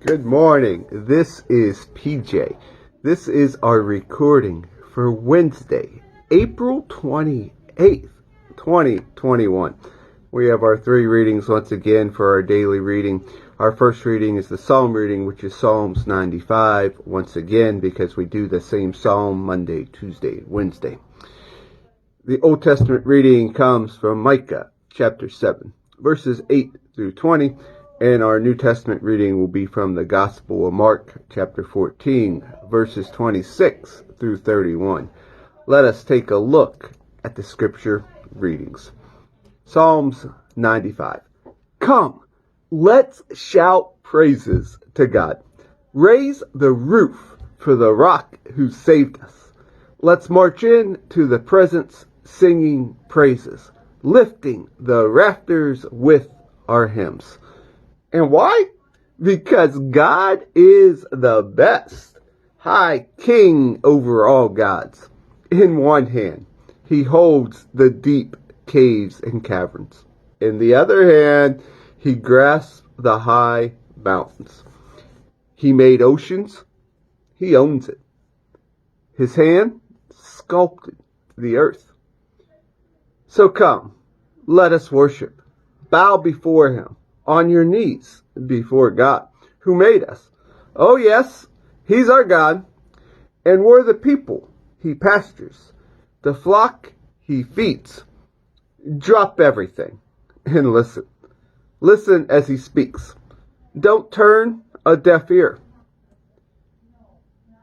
Good morning. This is PJ. This is our recording for Wednesday, April 28th, 2021. We have our three readings once again for our daily reading. Our first reading is the Psalm reading, which is Psalms 95, once again, because we do the same Psalm Monday, Tuesday, Wednesday. The Old Testament reading comes from Micah, chapter 7, verses 8 through 20. And our New Testament reading will be from the Gospel of Mark, chapter 14, verses 26 through 31. Let us take a look at the scripture readings. Psalms 95. Come, let's shout praises to God. Raise the roof for the rock who saved us. Let's march in to the presence singing praises, lifting the rafters with our hymns. And why? Because God is the best, high king over all gods. In one hand, he holds the deep caves and caverns. In the other hand, he grasps the high mountains. He made oceans. He owns it. His hand sculpted the earth. So come, let us worship. Bow before him. On your knees before God, who made us. Oh yes, he's our God, and we're the people he pastures, the flock he feeds. Drop everything and listen. Listen as he speaks. Don't turn a deaf ear.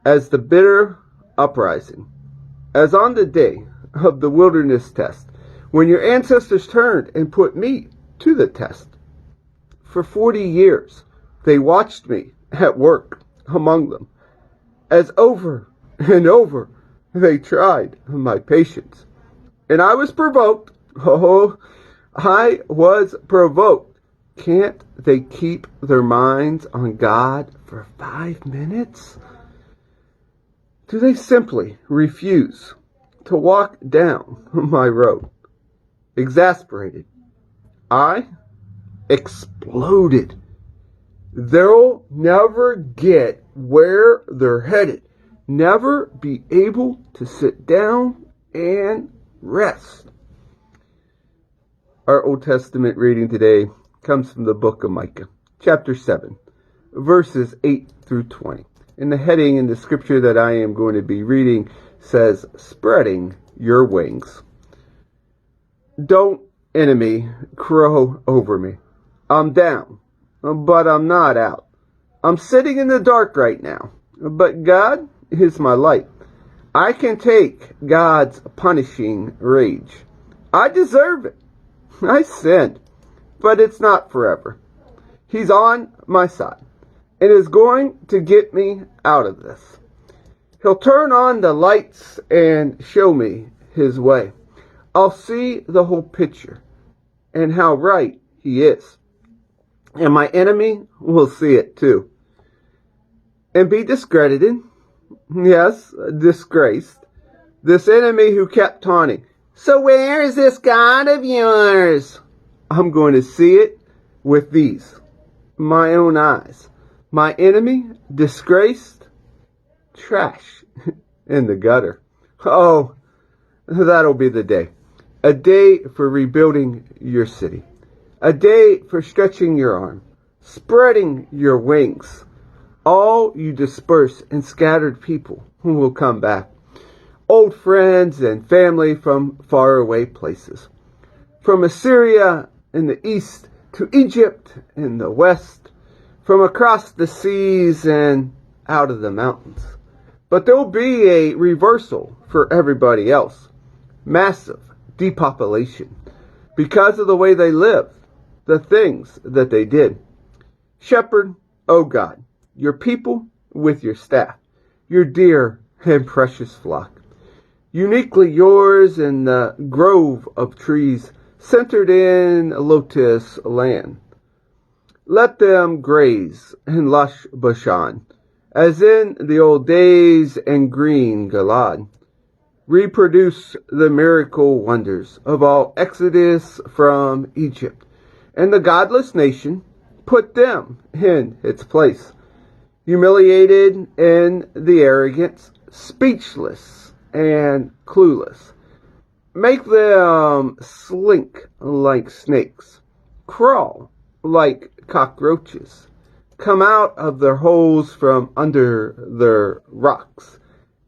As the bitter uprising, as on the day of the wilderness test, when your ancestors turned and put me to the test. For 40 years, they watched me at work among them, as over and over they tried my patience. And I was provoked. Oh, I was provoked. Can't they keep their minds on God for 5 minutes? Do they simply refuse to walk down my road? Exasperated, I exploded. They'll never get where they're headed, never be able to sit down and rest. Our Old Testament reading today comes from the book of Micah, chapter 7, verses 8 through 20. And the heading in the scripture that I am going to be reading says, Spreading Your Wings. Don't, enemy, crow over me. I'm down, but I'm not out. I'm sitting in the dark right now, but God is my light. I can take God's punishing rage. I deserve it. I sinned, but it's not forever. He's on my side and is going to get me out of this. He'll turn on the lights and show me his way. I'll see the whole picture and how right he is. And my enemy will see it too. And be discredited. Yes, disgraced. This enemy who kept taunting. So where is this God of yours? I'm going to see it with these, my own eyes. My enemy, disgraced, trash in the gutter. Oh, that'll be the day. A day for rebuilding your city. A day for stretching your arm, spreading your wings. All you dispersed and scattered people who will come back. Old friends and family from faraway places. From Assyria in the east to Egypt in the west. From across the seas and out of the mountains. But there'll be a reversal for everybody else. Massive depopulation. Because of the way they live. The things that they did. Shepherd, O God, your people with your staff, your dear and precious flock, uniquely yours in the grove of trees centered in lotus land. Let them graze in lush Bashan, as in the old days in green Gilad. Reproduce the miracle wonders of all exodus from Egypt. And the godless nation, put them in its place. humiliated in the arrogance, speechless and clueless. Make them slink like snakes, crawl like cockroaches, come out of their holes from under their rocks,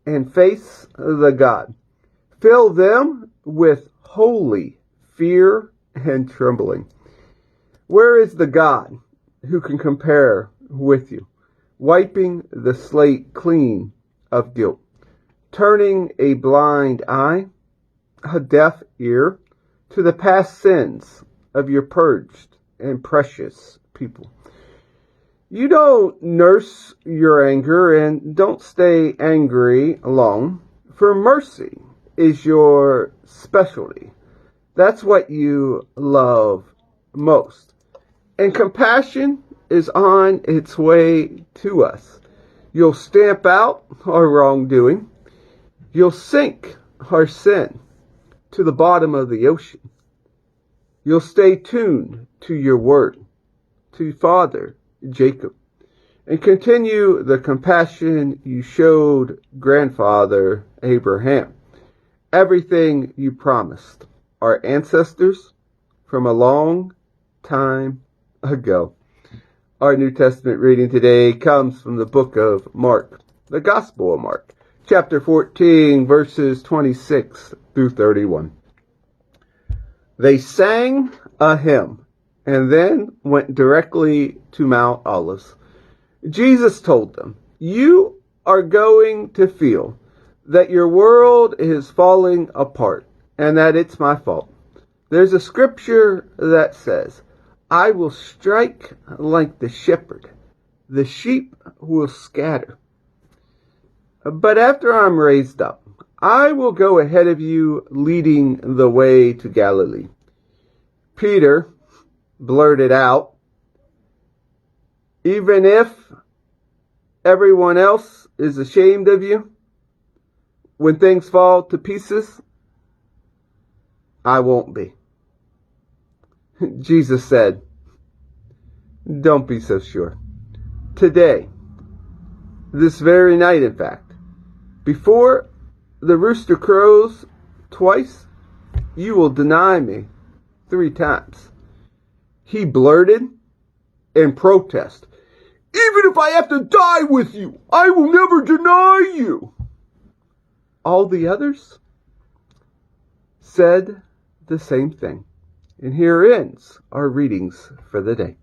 and face the God. Fill them with holy fear and trembling. Where is the God who can compare with you, wiping the slate clean of guilt, turning a blind eye, a deaf ear to the past sins of your purged and precious people? You don't nurse your anger and don't stay angry long, for mercy is your specialty. That's what you love most. And compassion is on its way to us. You'll stamp out our wrongdoing. You'll sink our sin to the bottom of the ocean. You'll stay tuned to your word, to Father Jacob, and continue the compassion you showed grandfather Abraham. Everything you promised our ancestors from a long time ago. Our New Testament reading today comes from the book of Mark, the Gospel of Mark, chapter 14, verses 26 through 31. They sang a hymn and then went directly to Mount Olives. Jesus told them, "You are going to feel that your world is falling apart and that it's my fault. There's a scripture that says, 'I will strike like the shepherd. The sheep will scatter.' But after I'm raised up, I will go ahead of you, leading the way to Galilee." Peter blurted out, "Even if everyone else is ashamed of you, when things fall to pieces, I won't be." Jesus said, "Don't be so sure. Today, this very night, in fact, before the rooster crows twice, you will deny me 3 times. He blurted in protest, "Even if I have to die with you, I will never deny you." All the others said the same thing. And here ends our readings for the day.